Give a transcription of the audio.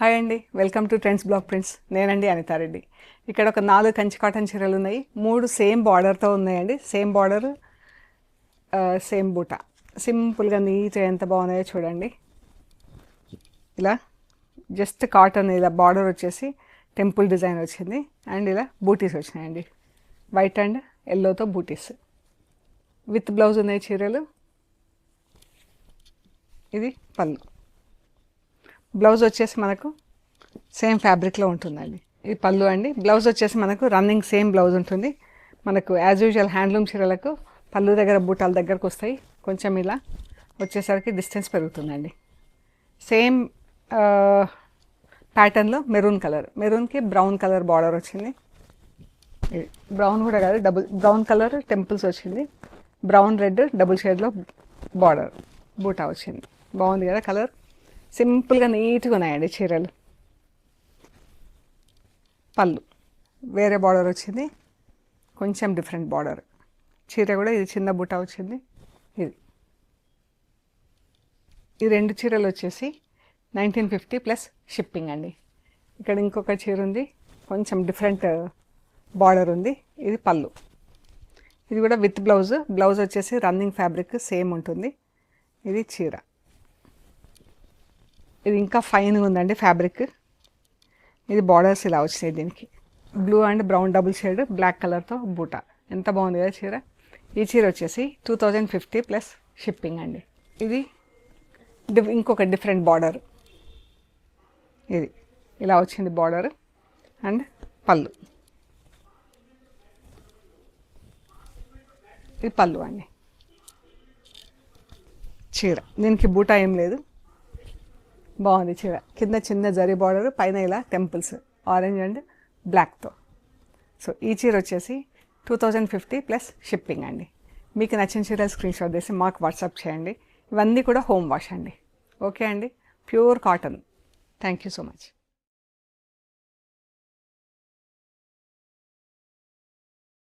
Hi అండి, welcome to trends block prints. నేనండి అనితారెడ్డి. ఇక్కడ ఒక 4 కంచి కాటన్ చీరలు ఉన్నాయి. 3 సేమ్ బార్డర్తో ఉన్నాయండి. సేమ్ బార్డర్, సేమ్ బూటా. సింపుల్గా నీట్గా ఎంత బాగున్నాయో చూడండి. ఇలా జస్ట్ కాటన్, ఇలా బార్డర్ వచ్చేసి టెంపుల్ డిజైన్ వచ్చింది అండ్ ఇలా బూటీస్ వచ్చినాయండి. వైట్ అండ్ ఎల్లోతో బూటీస్ విత్ బ్లౌజ్ ఉన్నాయి చీరలు. ఇది పళ్ళు. బ్లౌజ్ వచ్చేసి మనకు సేమ్ ఫ్యాబ్రిక్లో ఉంటుందండి. ఇది పళ్ళు అండి. బ్లౌజ్ వచ్చేసి మనకు రన్నింగ్ సేమ్ బ్లౌజ్ ఉంటుంది. మనకు యాజ్ యూజువల్ హ్యాండ్లూమ్ చీరలకు పళ్ళు దగ్గర బూటాల దగ్గరకు వస్తాయి. కొంచెం ఇలా వచ్చేసరికి డిస్టెన్స్ పెరుగుతుందండి. సేమ్ ప్యాటర్న్లో మెరూన్ కలర్, మెరూన్కి బ్రౌన్ కలర్ బార్డర్ వచ్చింది. ఇది బ్రౌన్ కూడా కాదు, డబుల్ బ్రౌన్ కలర్ టెంపుల్స్ వచ్చింది. బ్రౌన్ రెడ్ డబుల్ షేడ్లో బార్డర్ బూటా వచ్చింది. బాగుంది కదా కలర్. సింపుల్గా నీట్గా ఉన్నాయండి చీరలు. పళ్ళు వేరే బార్డర్ వచ్చింది, కొంచెం డిఫరెంట్ బార్డర్. చీర కూడా ఇది చిన్న బూటా వచ్చింది. ఈ 2 చీరలు వచ్చేసి 1950 ప్లస్ షిప్పింగ్ అండి. ఇక్కడ ఇంకొక చీర ఉంది, కొంచెం డిఫరెంట్ బార్డర్ ఉంది. ఇది పళ్ళు. ఇది కూడా విత్ బ్లౌజ్. బ్లౌజ్ వచ్చేసి రన్నింగ్ ఫ్యాబ్రిక్ సేమ్ ఉంటుంది. ఇది చీర. ఇది ఇంకా ఫైన్గా ఉందండి ఫ్యాబ్రిక్. ఇది బార్డర్స్ ఇలా వచ్చినాయి. దీనికి blue and brown double shade black కలర్తో బూటా. ఎంత బాగుంది కదా చీర. ఈ చీర వచ్చేసి 2050 ప్లస్ షిప్పింగ్ అండి. ఇది ఇంకొక డిఫరెంట్ బార్డర్. ఇది ఇలా వచ్చింది బార్డర్ అండ్ పళ్ళు. ఇది పళ్ళు అండి చీర. దీనికి బూటా ఏం లేదు. బాగుంది చీర. కింద చిన్న జరీ బార్డర్, పైన ఇలా టెంపుల్స్ ఆరెంజ్ అండ్ బ్లాక్తో. సో ఈ చీర వచ్చేసి 2050 ప్లస్ షిప్పింగ్ అండి. మీకు నచ్చిన చీరలు స్క్రీన్ షాట్ చేసి మాకు వాట్సాప్ చేయండి. ఇవన్నీ కూడా హోమ్ వాష్ అండి. ఓకే అండి, pure cotton. Thank you so much.